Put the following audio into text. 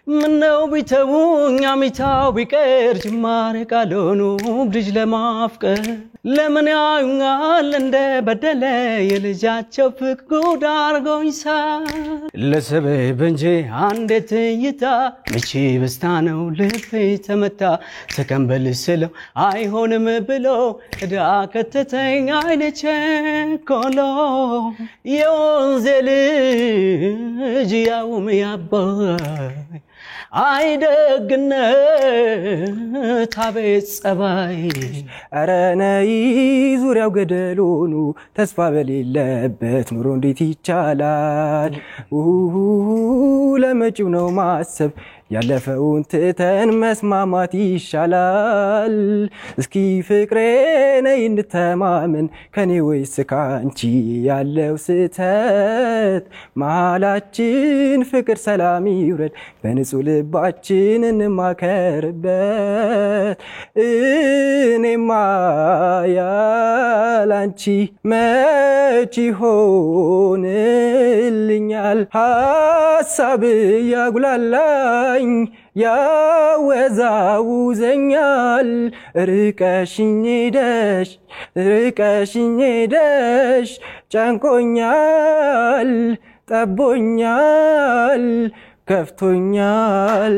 ምነው ቢተውኝ አሚታው ቢቀር ጅማሬ ቃሉኑ ብልጅ ለማፍቀር ለምን ያዩኛል እንደ በደለ የልጃቸው ፍቅር ጉድ አርጎኝሳ ለሰበብ እንጂ አንዴት ይታ መቼ በስታ ነው ልቤ ተመታ ተከንበል ስለው አይሆንም ብሎ እዳ ከተተኝ አይነቼ ኮሎ የወንዜ ልጅ ያውም ያባይ አይደግነት አቤት ጸባይ አረነይ ዙሪያው ገደሉኑ ተስፋ በሌለበት ኑሮ እንዴት ይቻላል ለመጪው ነው ማሰብ ያለፈውን ትተን መስማማት ይሻላል እስኪ ፍቅሬ ነይ እንተማመን ከኔ ወይስ ካንቺ ያለው ስተት መሃላችን ፍቅር ሰላም ይውረድ በንጹህ ልባችን እንማከርበት እኔማ ያላንቺ መች ይሆንልኛል ሐሳብ ያጉላላኝ ያወዛውዘኛል ርቀሽኝ ሄደሽ ጨንቆኛል ጠቦኛል ከፍቶኛል